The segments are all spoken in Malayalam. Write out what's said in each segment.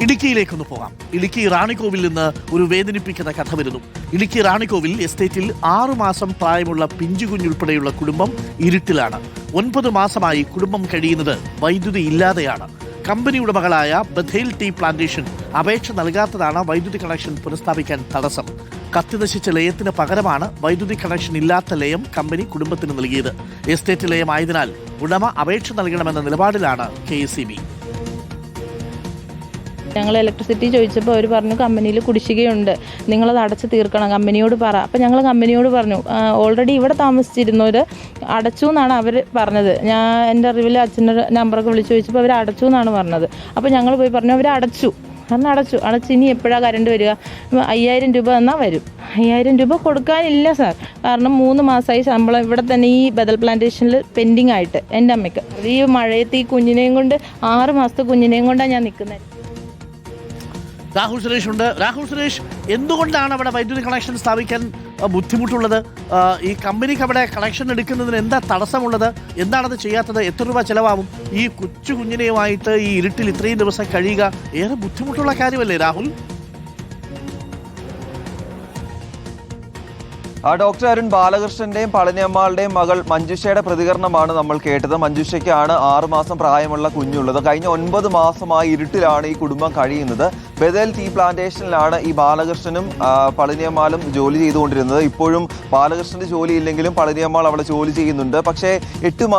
ഇടുക്കിയിലേക്കൊന്ന് പോകാം. ഇടുക്കി റാണിക്കോവിൽ നിന്ന് ഒരു വേദനിപ്പിക്കുന്ന കഥ വരുന്നു. ഇടുക്കി റാണിക്കോവിൽ എസ്റ്റേറ്റിൽ 6 മാസം പ്രായമുള്ള പിഞ്ചുകുഞ്ഞുൾപ്പെടെയുള്ള കുടുംബം ഇരുട്ടിലാണ്. 9 മാസമായി കുടുംബം കഴിയുന്നത് വൈദ്യുതി ഇല്ലാതെയാണ്. കമ്പനി ഉടമകളായ ബഥേൽ ടീ പ്ലാന്റേഷൻ അപേക്ഷ നൽകാത്തതാണ് വൈദ്യുതി കണക്ഷൻ പുനഃസ്ഥാപിക്കാൻ തടസ്സം. കത്തിനശിച്ച ലയത്തിന് പകരമാണ് വൈദ്യുതി കണക്ഷൻ ഇല്ലാത്ത ലയം കമ്പനി കുടുംബത്തിന് നൽകിയത്. എസ്റ്റേറ്റ് ലയമായതിനാൽ ഉടമ അപേക്ഷ നൽകണമെന്ന നിലപാടിലാണ് KSEB. ഞങ്ങൾ ഇലക്ട്രിസിറ്റി ചോദിച്ചപ്പോൾ അവർ പറഞ്ഞു കമ്പനിയിൽ കുടിശ്ശികയുണ്ട്, നിങ്ങളത് അടച്ച് തീർക്കണം, കമ്പനിയോട് പറ. അപ്പോൾ ഞങ്ങൾ കമ്പനിയോട് പറഞ്ഞു, ഓൾറെഡി ഇവിടെ താമസിച്ചിരുന്നവർ അടച്ചു എന്നാണ് അവർ പറഞ്ഞത്. ഞാൻ എൻ്റെ അറിവിൽ അച്ഛൻ്റെ നമ്പറൊക്കെ വിളിച്ച് ചോദിച്ചപ്പോൾ അവർ അടച്ചു എന്നാണ് പറഞ്ഞത്. അപ്പോൾ ഞങ്ങൾ പോയി പറഞ്ഞു അവർ അടച്ചു. കാരണം അടച്ച് ഇനി എപ്പോഴാണ് കറണ്ട് വരിക? 5000 രൂപ എന്നാൽ വരും. 5000 രൂപ കൊടുക്കാനില്ല സാർ. കാരണം 3 മാസമായി ശമ്പളം ഇവിടെ തന്നെ ഈ ബദൽ പ്ലാന്റേഷനിൽ പെൻഡിങ് ആയിട്ട് എൻ്റെ അമ്മയ്ക്ക്. ഈ മഴയത്ത് ഈ കുഞ്ഞിനെയും കൊണ്ട് 6 മാസത്തെ കുഞ്ഞിനെയും കൊണ്ടാണ് ഞാൻ നിൽക്കുന്നത്. രാഹുൽ സുരേഷ് ഉണ്ട്. രാഹുൽ സുരേഷ്, എന്തുകൊണ്ടാണ് അവിടെ വൈദ്യുതി കണക്ഷൻ സ്ഥാപിക്കാൻ ബുദ്ധിമുട്ടുള്ളത്? ഈ കമ്പനിക്ക് അവിടെ കണക്ഷൻ എടുക്കുന്നതിന് എന്താ തടസ്സമുള്ളത്? എന്താണത് ചെയ്യാത്തത്? എത്ര രൂപ ചിലവാകും? ഈ കുഞ്ഞിനെയുമായിട്ട് ഈ ഇരുട്ടിൽ ഇത്രയും ദിവസം കഴിയുക ഏറെ ബുദ്ധിമുട്ടുള്ള കാര്യമല്ലേ രാഹുൽ? ഡോക്ടർ അരുൺ, ബാലകൃഷ്ണന്റെയും പളനിയമ്മാളുടെയും മകൾ മഞ്ജുഷയുടെ പ്രതികരണമാണ് നമ്മൾ കേട്ടത്. മഞ്ജുഷയ്ക്കാണ് 6 മാസം പ്രായമുള്ള കുഞ്ഞുള്ളത്. കഴിഞ്ഞ 9 മാസമായി ഇരുട്ടിലാണ് ഈ കുടുംബം കഴിയുന്നത്. ബഥേൽ ടീ പ്ലാന്റേഷനിലാണ് ഈ ബാലകൃഷ്ണനും പളനിയമ്മാളും ജോലി ചെയ്തുകൊണ്ടിരുന്നത്. ഇപ്പോഴും ബാലകൃഷ്ണന്റെ ജോലി ഇല്ലെങ്കിലും പളനിയമ്മാൾ അവിടെ ജോലി ചെയ്യുന്നുണ്ട്. പക്ഷേ 10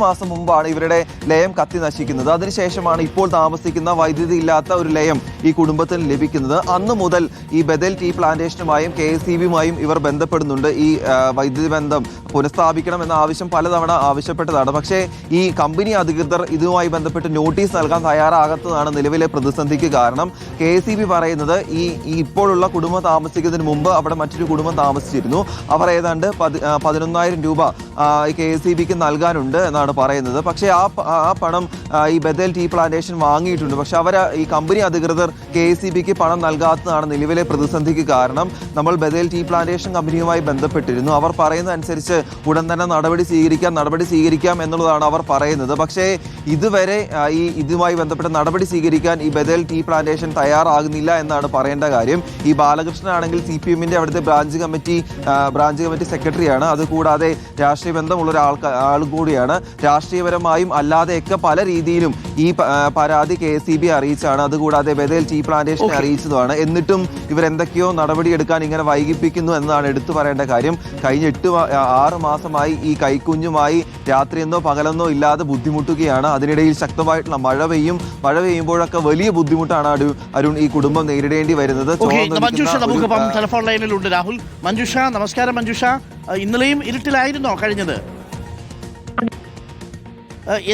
മാസം മുമ്പാണ് ഇവരുടെ ലയം കത്തി നശിക്കുന്നത്. അതിനുശേഷമാണ് ഇപ്പോൾ താമസിക്കുന്ന വൈദ്യുതി ഇല്ലാത്ത ഒരു ലയം ഈ കുടുംബത്തിന് ലഭിക്കുന്നത്. അന്ന് മുതൽ ഈ ബഥേൽ ടീ പ്ലാന്റേഷനുമായും KSEBയുമായും ഇവർ ബന്ധപ്പെടുന്നുണ്ട്. ഈ വൈദ്യുതി ബന്ധം പുനഃസ്ഥാപിക്കണം എന്ന ആവശ്യം പലതവണ ആവശ്യപ്പെട്ടതാണ്. പക്ഷേ ഈ കമ്പനി അധികൃതർ ഇതുമായി ബന്ധപ്പെട്ട് നോട്ടീസ് നൽകാൻ തയ്യാറാകാത്തതാണ് നിലവിലെ പ്രതിസന്ധിക്ക് കാരണം. KSEB പറയുന്നത് ഈ ഇപ്പോഴുള്ള കുടുംബം താമസിക്കുന്നതിന് മുമ്പ് അവിടെ മറ്റൊരു കുടുംബം താമസിച്ചിരുന്നു. അവർ ഏതാണ്ട് 11,000 രൂപ KSEBക്ക് നൽകാനുണ്ട് എന്നാണ് പറയുന്നത്. പക്ഷേ ആ പണം ഈ ബഥേൽ ടീ പ്ലാന്റേഷൻ വാങ്ങിയിട്ടുണ്ട്. പക്ഷെ ഈ കമ്പനി അധികൃതർ KSEBക്ക് പണം നൽകാത്തതാണ് നിലവിലെ പ്രതിസന്ധിക്ക് കാരണം. നമ്മൾ ബഥേൽ ടീ പ്ലാന്റേഷൻ കമ്പനിയുമായി ബന്ധപ്പെട്ടിരുന്നു. അവർ പറയുന്ന അനുസരിച്ച് ഉടൻ തന്നെ നടപടി സ്വീകരിക്കാം എന്നുള്ളതാണ് അവർ പറയുന്നത്. പക്ഷേ ഇതുവരെ ഇതുമായി ബന്ധപ്പെട്ട നടപടി സ്വീകരിക്കാൻ ഈ ബഥേൽ ടീ പ്ലാന്റേഷൻ തയ്യാറാകുന്നില്ല എന്നാണ് പറയേണ്ട കാര്യം. ഈ ബാലകൃഷ്ണനാണെങ്കിൽ CPMന്റെ അവിടുത്തെ ബ്രാഞ്ച് കമ്മിറ്റി സെക്രട്ടറിയാണ്. അതുകൂടാതെ രാഷ്ട്രീയ ബന്ധമുള്ള ആൾ കൂടിയാണ്. രാഷ്ട്രീയപരമായും അല്ലാതെയൊക്കെ പല രീതിയിലും ഈ പരാതി KSEB അറിയിച്ചാണ്. അതുകൂടാതെ ബഥേൽ ടീ പ്ലാന്റേഷനെ അറിയിച്ചതുമാണ്. എന്നിട്ടും ഇവരെന്തൊക്കെയോ നടപടിയെടുക്കാൻ ഇങ്ങനെ വൈകിപ്പിക്കുന്നു എന്നതാണ് എടുത്തു പറയേണ്ട കാര്യം. കഴിഞ്ഞ 6 മാസമായി ഈ കൈക്കുഞ്ഞുമായി രാത്രിയെന്നോ പകലെന്നോ ഇല്ലാതെ ബുദ്ധിമുട്ടുകയാണ്. അതിനിടയിൽ ശക്തമായിട്ടുള്ള മഴ പെയ്യുമ്പോഴൊക്കെ വലിയ ബുദ്ധിമുട്ടാണ് അരുൺ ഈ കുടുംബം നേരിടേണ്ടി വരുന്നത്. ടെലിഫോൺ ലൈനിലുണ്ട് രാഹുൽ. മഞ്ജുഷ, നമസ്കാരം. മഞ്ജുഷ, ഇന്നലെയും ഇരുട്ടിലായിരുന്നോ കഴിഞ്ഞത്?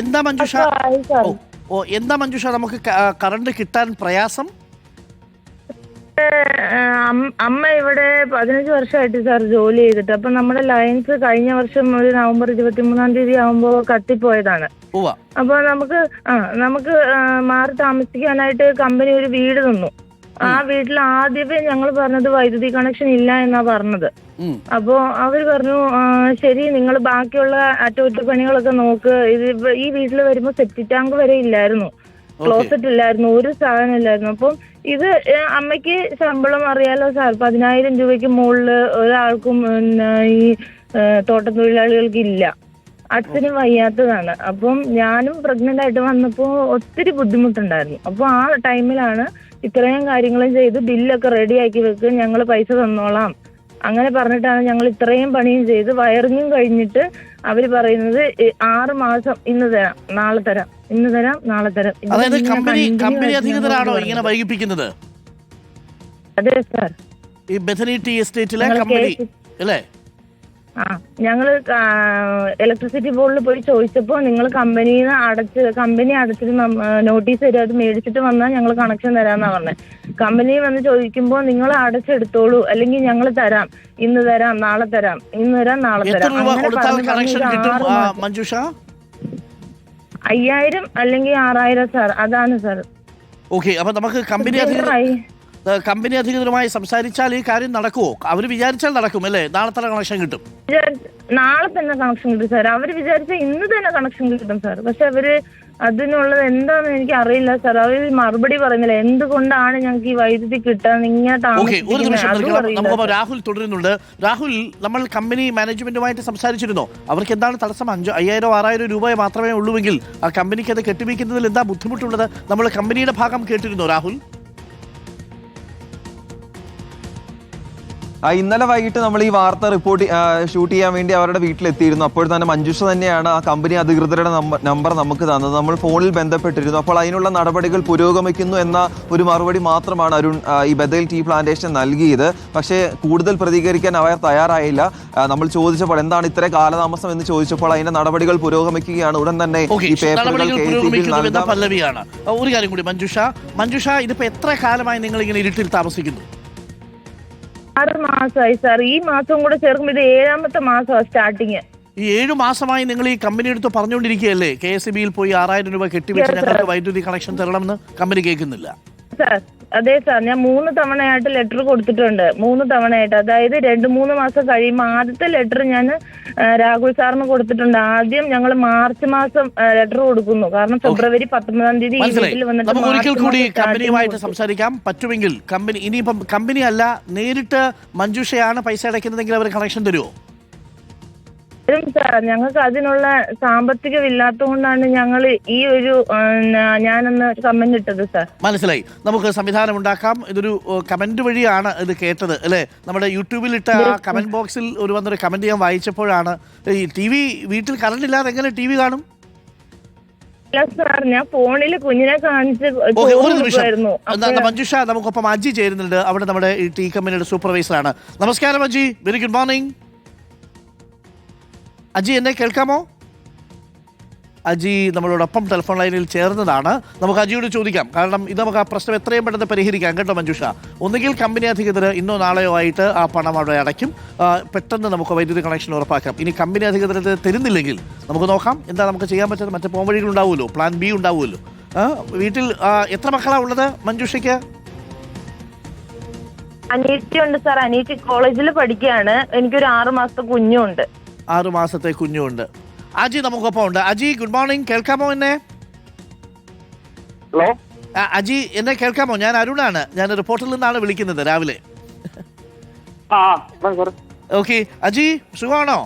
എന്താ മഞ്ജുഷ നമുക്ക് കറണ്ട് കിട്ടാൻ പ്രയാസം? അമ്മ ഇവിടെ 15 വർഷമായിട്ട് സാർ ജോലി ചെയ്തിട്ട്. അപ്പൊ നമ്മുടെ ലൈൻസ് കഴിഞ്ഞ വർഷം ഒരു നവംബർ 23-ാം തീയതി ആകുമ്പോ കത്തിപ്പോയതാണ്. അപ്പൊ നമുക്ക് മാറി താമസിക്കാനായിട്ട് കമ്പനി ഒരു വീട് തന്നു. ആ വീട്ടിൽ ആദ്യമേ ഞങ്ങൾ പറഞ്ഞത് വൈദ്യുതി കണക്ഷൻ ഇല്ല എന്നാ പറഞ്ഞത്. അപ്പോ അവര് പറഞ്ഞു ശരി, നിങ്ങൾ ബാക്കിയുള്ള അറ്റകുറ്റപ്പണികളൊക്കെ നോക്ക്. ഈ വീട്ടിൽ വരുമ്പോ സെപ്റ്റി ടാങ്ക് വരെ ഇല്ലായിരുന്നു, ക്ലോസറ്റ് ഇല്ലായിരുന്നു, ഒരു സാധനം ഇല്ലായിരുന്നു. അപ്പം ഇത് അമ്മയ്ക്ക് ശമ്പളം അറിയാലോ സാർ, 10,000 രൂപയ്ക്ക് മുകളില് ഒരാൾക്കും ഈ തോട്ടത്തൊഴിലാളികൾക്ക് ഇല്ല. അച്ഛന് വയ്യാത്തതാണ്. അപ്പം ഞാനും പ്രഗ്നന്റ് ആയിട്ട് വന്നപ്പോ ഒത്തിരി ബുദ്ധിമുട്ടുണ്ടായിരുന്നു. അപ്പൊ ആ ടൈമിലാണ് ഇത്രയും കാര്യങ്ങളും ചെയ്ത് ബില്ലൊക്കെ റെഡിയാക്കി വെക്ക്, ഞങ്ങൾ പൈസ തന്നോളാം അങ്ങനെ പറഞ്ഞിട്ടാണ് ഞങ്ങൾ ഇത്രയും പണിയും ചെയ്ത് വയറിങ്ങും കഴിഞ്ഞിട്ട് അവര് പറയുന്നത് 6 മാസം ഇന്ന് തരാം, നാളെ തരാം, ഇന്ന് തരാം, നാളെ തരാം. അതായത് കമ്പനി അധികൃതരാണോ ഇങ്ങനെ വൈകിപ്പിക്കുന്നത്? അതെ സാർ, ഈ ബഥേൽ ടീ എസ്റ്റേറ്റിലെ കമ്പനി അല്ലേ? ഞങ്ങള് ഇലക്ട്രിസിറ്റി ബോർഡിൽ പോയി ചോദിച്ചപ്പോ നിങ്ങൾ കമ്പനി അടച്ചിട്ട് നോട്ടീസ് തരും, അത് മേടിച്ചിട്ട് വന്നാൽ ഞങ്ങൾ കണക്ഷൻ തരാന്നാ പറഞ്ഞത്. കമ്പനി വന്ന് ചോദിക്കുമ്പോ നിങ്ങൾ അടച്ചെടുത്തോളൂ, അല്ലെങ്കിൽ ഞങ്ങൾ തരാം, ഇന്ന് തരാം, നാളെ തരാം, ഇന്ന് തരാം, നാളെ തരാം. 5,000 അല്ലെങ്കിൽ 6,000 സാർ, അതാണ് സാർ. ഓക്കെ, അപ്പൊ നമുക്ക് കമ്പനി അധികൃതരുമായി സംസാരിച്ചാൽ ഈ കാര്യം നടക്കുമോ? അവർ വിചാരിച്ചാൽ നടക്കും അല്ലേ? നാളെ തന്നെ കണക്ഷൻ കിട്ടും. നാളെ തന്നെ കണക്ഷൻ കിട്ടും സാർ. അവര് വിചാരിച്ചാൽ ഇന്ന് തന്നെ കണക്ഷൻ കിട്ടും സാർ. പക്ഷെ അവര് അതിനുള്ളത് എന്താന്ന് എനിക്ക് അറിയില്ല സാർ. അവർ മറുപടി പറയുന്നില്ല എന്തുകൊണ്ടാണ് ഞങ്ങൾക്ക് ഈ വൈദ്യുതി കിട്ടാൻ നമുക്ക് രാഹുൽ തുടരുന്നുണ്ട്. രാഹുൽ, നമ്മൾ കമ്പനി മാനേജ്മെന്റുമായിട്ട് സംസാരിച്ചിരുന്നോ? അവർക്ക് എന്താണ് തടസ്സം? 5,000-6,000 രൂപ മാത്രമേ ഉള്ളൂവെങ്കിൽ ആ കമ്പനിക്ക് അത് കെട്ടിവെക്കുന്നതിൽ എന്താ ബുദ്ധിമുട്ടുള്ളത്? നമ്മൾ കമ്പനിയുടെ ഭാഗം കേട്ടിരുന്നോ രാഹുൽ? ഇന്നലെ വൈകിട്ട് നമ്മൾ ഈ വാർത്ത ഷൂട്ട് ചെയ്യാൻ വേണ്ടി അവരുടെ വീട്ടിലെത്തിയിരുന്നു. അപ്പോൾ തന്നെ മഞ്ജുഷ തന്നെയാണ് ആ കമ്പനി അധികൃതരുടെ നമ്പർ നമുക്ക് തന്നത്. നമ്മൾ ഫോണിൽ ബന്ധപ്പെട്ടിരുന്നു. അപ്പോൾ അതിനുള്ള നടപടികൾ പുരോഗമിക്കുന്നു എന്ന ഒരു മറുപടി മാത്രമാണ് അരുൺ ഈ ബദേൽ ടീ പ്ലാന്റേഷൻ നൽകിയത്. പക്ഷേ കൂടുതൽ പ്രതികരിക്കാൻ അവർ തയ്യാറായില്ല. നമ്മൾ ചോദിച്ചപ്പോൾ എന്താണ് ഇത്ര കാലതാമസം എന്ന് ചോദിച്ചപ്പോൾ അതിന്റെ നടപടികൾ പുരോഗമിക്കുകയാണ്. ഉടൻ തന്നെ ഈ പേപ്പറുകൾ പല്ലവിയാണ്. ഒരു കാര്യം കൂടി, മഞ്ജുഷ, ഇതിപ്പോ എത്ര കാലമായി നിങ്ങൾ ഇങ്ങനെ ഇരുട്ടിൽ താമസിക്കുന്നു? 6 മാസമായി സാർ. ഈ മാസം കൂടെ ചേർക്കുമ്പോൾ ഇത് 7ാമത്തെ മാസമാണ് സ്റ്റാർട്ടിങ്. ഈ 7 മാസമായി നിങ്ങൾ ഈ കമ്പനി എടുത്ത് പറഞ്ഞുകൊണ്ടിരിക്കുകയല്ലേ KSEBിയിൽ പോയി 6,000 രൂപ കെട്ടിവെച്ച് ഞങ്ങൾക്ക് വൈദ്യുതി കണക്ഷൻ തരണമെന്ന്? കമ്പനി കേൾക്കുന്നില്ല സാർ. അതെ സാർ, ഞാൻ 3 തവണയായിട്ട് ലെറ്റർ കൊടുത്തിട്ടുണ്ട്. 3 തവണയായിട്ട്, അതായത് 2-3 മാസം കഴിയുമ്പോൾ ആദ്യത്തെ ലെറ്റർ ഞാൻ രാഹുൽ സാറിന് കൊടുത്തിട്ടുണ്ട്. ആദ്യം ഞങ്ങൾ മാർച്ച് മാസം ലെറ്റർ കൊടുക്കുന്നു. കാരണം ഫെബ്രുവരി 19-ാം തീയതി നമുക്ക് ഒരിക്കൽ കൂടി കമ്പനിയുമായിട്ട് സംസാരിക്കാം. പറ്റുമെങ്കിൽ കമ്പനി, ഇനിയിപ്പം കമ്പനി അല്ല നേരിട്ട് മഞ്ജുഷയാണ് പൈസ അടയ്ക്കുന്നതെങ്കിൽ അവർ കണക്ഷൻ തരുമോ? സാർ, ഞങ്ങൾക്ക് അതിനുള്ള സാമ്പത്തികം ഇല്ലാത്തതുകൊണ്ടാണ് ഞങ്ങൾ ഈ ഒരു ഞാനൊന്ന് കമന്റ് ഇട്ടത് സാർ. മനസ്സിലായി. നമുക്ക് സംവിധാനം ഉണ്ടാക്കാം. ഇതൊരു കമന്റ് വഴിയാണ് ഇത് കേട്ടത് അല്ലേ? നമ്മുടെ യൂട്യൂബിൽ ഇട്ട കമന്റ് ബോക്സിൽ വന്നൊരു കമന്റ് ഞാൻ വായിച്ചപ്പോഴാണ് ഈ TV വീട്ടിൽ കറണ്ട് ഇല്ലാതെ എങ്ങനെ TV കാണും? സാർ, ഞാൻ ഫോണിൽ കുഞ്ഞിനെ കാണിച്ച് മഞ്ജുഷ, നമുക്കൊപ്പം അജി ചേരുന്നുണ്ട്. അവിടെ നമ്മുടെ ഈ ടീ കമ്പനിയുടെ സൂപ്പർവൈസറാണ്. നമസ്കാരം Aji, very good morning. Aji, എന്നെ കേൾക്കാമോ? അജി നമ്മളോടൊപ്പം ടെലിഫോൺ ലൈനിൽ ചേർന്നതാണ്. നമുക്ക് അജിയോട് ചോദിക്കാം, കാരണം ഇത് നമുക്ക് ആ പ്രശ്നം എത്രയും പെട്ടെന്ന് പരിഹരിക്കാം കേട്ടോ മഞ്ജുഷ. ഒന്നുകിൽ കമ്പനി അധികൃതർ ഇന്നോ നാളെയോ ആയിട്ട് ആ പണം അവിടെ അടയ്ക്കും, പെട്ടെന്ന് നമുക്ക് വൈദ്യുതി കണക്ഷൻ ഉറപ്പാക്കാം. ഇനി കമ്പനി അധികൃതർ തരുന്നില്ലെങ്കിൽ നമുക്ക് നോക്കാം എന്താ നമുക്ക് ചെയ്യാൻ പറ്റുന്നത്. മറ്റേ പോംവഴികൾ ഉണ്ടാവുമല്ലോ, പ്ലാൻ ബി ഉണ്ടാവുമല്ലോ. വീട്ടിൽ എത്ര മക്കളാണ് ഉള്ളത് മഞ്ജുഷയ്ക്ക്? അനിയത്തിയുണ്ട് സാർ. അനിയത്തി കോളേജിൽ പഠിക്കുകയാണ്. എനിക്കൊരു 6 മാസത്തെ കുഞ്ഞുണ്ട്. 6 മാസത്തെ കുഞ്ഞുണ്ട്. അജി നമുക്കൊപ്പം ഉണ്ട്. Aji, good morning. കേൾക്കാമോ എന്നെ? ഹലോ അജി, എന്നെ കേൾക്കാമോ? ഞാൻ അരുണാണ്. ഞാൻ റിപ്പോർട്ടിൽ നിന്നാണ് വിളിക്കുന്നത് രാവിലെ. ഓക്കെ അജി, സുഖമാണോ?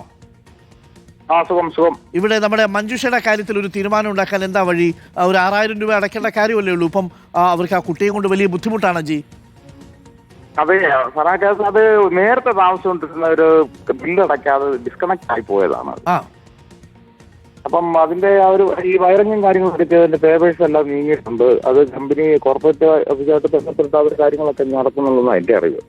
സുഖം. ഇവിടെ നമ്മുടെ മഞ്ജുഷയുടെ കാര്യത്തിൽ ഒരു തീരുമാനം ഉണ്ടാക്കാൻ എന്താ വഴി? ഒരു 6,000 രൂപ അടയ്ക്കേണ്ട കാര്യമല്ലേ ഉള്ളൂ. ഇപ്പം അവർക്ക് ആ കുട്ടിയെ കൊണ്ട് വലിയ ബുദ്ധിമുട്ടാണ് അജി. അതെ സാറേ, അത് നേരത്തെ താമസിച്ചുകൊണ്ടിരുന്ന ഒരു ബില്ല് അടയ്ക്കാതെ ഡിസ്കണക്ട് ആയി പോയതാണ്. അപ്പം അതിന്റെ ആ ഒരു ഈ വയറിങ്ങും കാര്യങ്ങളും എടുത്തതിന്റെ പേപ്പേഴ്സ് എല്ലാം നീങ്ങിയിട്ടുണ്ട്. അത് കമ്പനി കോർപ്പറേറ്റ് ഓഫീസായിട്ട് ബന്ധപ്പെട്ട അവർ കാര്യങ്ങളൊക്കെ നടക്കുന്നുള്ളതാണ് എന്റെ അറിവ്.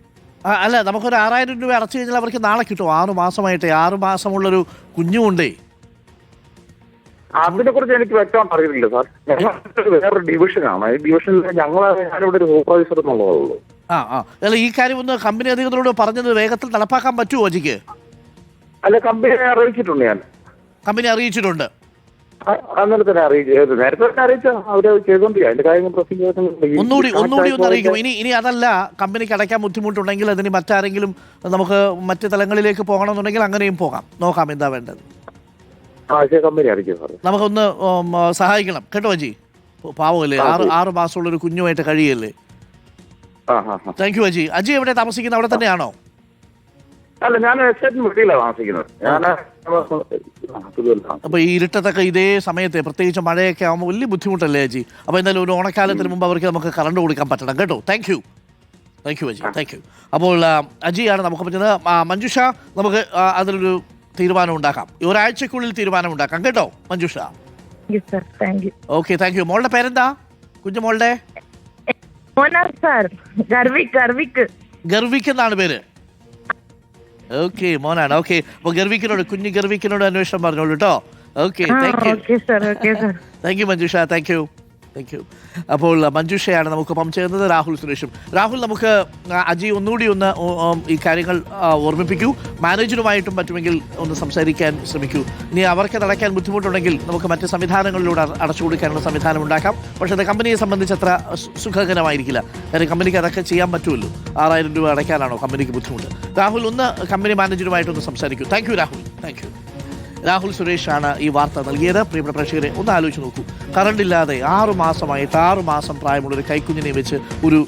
അല്ല, നമുക്കൊരു 6,000 രൂപ അടച്ചു കഴിഞ്ഞാൽ അവർക്ക് നാളെ കിട്ടും. 6 മാസമായിട്ട് 6 മാസമുള്ളൊരു കുഞ്ഞുമുണ്ടേ. അതിനെ കുറിച്ച് എനിക്ക് വ്യക്തമായിട്ട് അറിയില്ല സാർ. ഞങ്ങൾ വേറൊരു ഡിവിഷനാണ്. ഈ ഡിവിഷനിൽ ഞാനിവിടെ ഒരു സൂപ്പർവൈസർ എന്നുള്ളതുള്ളൂ. അല്ല, ഈ കാര്യം ഒന്ന് കമ്പനി അധികൃതരോട് പറഞ്ഞത് വേഗത്തിൽ നടപ്പാക്കാൻ പറ്റുമോ അജിക്ക്? അല്ല, കമ്പനിയെ അറിയിച്ചിട്ടുണ്ട്. ഞാൻ കമ്പനി അറിയിച്ചിട്ടുണ്ട്. അന്നേരം തന്നെ നേരത്തെ തന്നെ അറിയിച്ച അവര് ചെയ്തോണ്ടിരിക്കുക. അതിന്റെ കാര്യങ്ങൾ ഒന്നുകൂടി ഒന്ന് അറിയിക്കും. ഇനി അതല്ല, കമ്പനിക്ക് അടയ്ക്കാൻ ബുദ്ധിമുട്ടുണ്ടെങ്കിൽ അതിന് മറ്റാരെങ്കിലും നമുക്ക് മറ്റ് തലങ്ങളിലേക്ക് പോകണമെന്നുണ്ടെങ്കിൽ അങ്ങനെയും നോക്കാം എന്താ വേണ്ടത്. കമ്പനി അറിയിക്കും സാർ. നമുക്കൊന്ന് സഹായിക്കണം കേട്ടോ അജി. പാവമല്ലേ, 6 മാസമുള്ളൊരു കുഞ്ഞുമായിട്ട് കഴിയല്ലേ. Thank you Aji. അജി എവിടെ താമസിക്കുന്നത്? അവിടെ തന്നെയാണോ? അല്ല, ഞാൻ വീട്ടിലാണ് താമസിക്കുന്നത്. അപ്പൊ ഈ ഇരുട്ടത്തൊക്കെ ഇതേ സമയത്ത് പ്രത്യേകിച്ച് മഴയൊക്കെ ആകുമ്പോൾ വലിയ ബുദ്ധിമുട്ടല്ലേ അജി? അപ്പൊ എന്തായാലും ഒരു ഓണക്കാലത്തിന് മുമ്പ് അവർക്ക് നമുക്ക് കറണ്ട് കൊടുക്കാൻ പറ്റണം കേട്ടോ. Thank you Aji, thank you. അപ്പോൾ അജിയാണ് നമുക്ക് പറ്റുന്നത്. മഞ്ജുഷ, നമുക്ക് അതിലൊരു തീരുമാനം ഉണ്ടാക്കാം. ഒരാഴ്ചക്കുള്ളിൽ തീരുമാനം ഉണ്ടാക്കാം കേട്ടോ മഞ്ജുഷ. Okay, thank you. മോളുടെ പേരെന്താ? കുഞ്ഞുമോളുടെ ഗർവിക് എന്നാണ് പേര്. ഓക്കെ, മോനാണ്. ഓക്കെ, അപ്പൊ കുഞ്ഞു ഗർവിക്കിനോട് അന്വേഷണം പറഞ്ഞോളൂ കേട്ടോ. Okay, thank you Manjusha. Thank you. അപ്പോൾ മഞ്ജുഷയാണ് നമുക്കൊപ്പം ചേർന്നത്. രാഹുൽ സുരേഷും. രാഹുൽ, നമുക്ക് അജി ഒന്നുകൂടി ഈ കാര്യങ്ങൾ ഓർമ്മിപ്പിക്കൂ. മാനേജറുമായിട്ടും പറ്റുമെങ്കിൽ ഒന്ന് സംസാരിക്കാൻ ശ്രമിക്കൂ. ഇനി അവർക്ക് അടയ്ക്കാൻ ബുദ്ധിമുട്ടുണ്ടെങ്കിൽ നമുക്ക് മറ്റ് സംവിധാനങ്ങളിലൂടെ അടച്ചു കൊടുക്കാനുള്ള സംവിധാനം ഉണ്ടാക്കാം. പക്ഷേ അത് കമ്പനിയെ സംബന്ധിച്ച് അത്ര സുഖകരമായിരിക്കില്ല. കാരണം കമ്പനിക്ക് അതൊക്കെ ചെയ്യാൻ പറ്റുമല്ലോ. 6,000 രൂപ അടയ്ക്കാനാണോ കമ്പനിക്ക് ബുദ്ധിമുട്ട്? രാഹുൽ, ഒന്ന് കമ്പനി മാനേജറുമായിട്ടൊന്ന് സംസാരിക്കൂ. Thank you Rahul. Thank you. Rahul സുരേഷാണ് ഈ വാർത്ത നൽകിയത്. പ്രിയപ്പെട്ട പ്രേക്ഷകരെ ഒന്ന് ആലോചിച്ച് നോക്കൂ. കറണ്ട് ഇല്ലാതെ 6 മാസമായിട്ട് 6 മാസം പ്രായമുള്ള ഒരു കൈക്കുഞ്ഞിനെ വെച്ച് ഒരു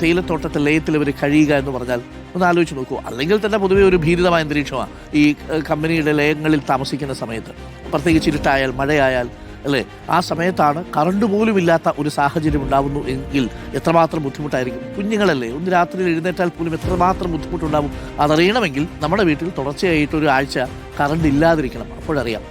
തേയിലത്തോട്ടത്തെ ലയത്തിൽ അവർ കഴിയുക എന്ന് പറഞ്ഞാൽ ഒന്ന് ആലോചിച്ച് നോക്കൂ. അല്ലെങ്കിൽ തന്നെ പൊതുവെ ഒരു ഭീതിതമായ അന്തരീക്ഷമാണ് ഈ കമ്പനിയുടെ ലയങ്ങളിൽ താമസിക്കുന്ന സമയത്ത്. പ്രത്യേകിച്ച് ഇരുട്ടായാൽ മഴയായാൽ അല്ലേ, ആ സമയത്താണ് കറണ്ട് പോലും ഇല്ലാത്ത ഒരു സാഹചര്യം ഉണ്ടാവുന്നു എങ്കിൽ എത്രമാത്രം ബുദ്ധിമുട്ടായിരിക്കും. കുഞ്ഞുങ്ങളല്ലേ, ഒന്ന് രാത്രിയിൽ എഴുന്നേറ്റാൽ പോലും എത്രമാത്രം ബുദ്ധിമുട്ടുണ്ടാവും. അതറിയണമെങ്കിൽ നമ്മുടെ വീട്ടിൽ തുടർച്ചയായിട്ട് ഒരു ആഴ്ച കറണ്ട് ഇല്ലാതിരിക്കണം, അപ്പോഴറിയാം.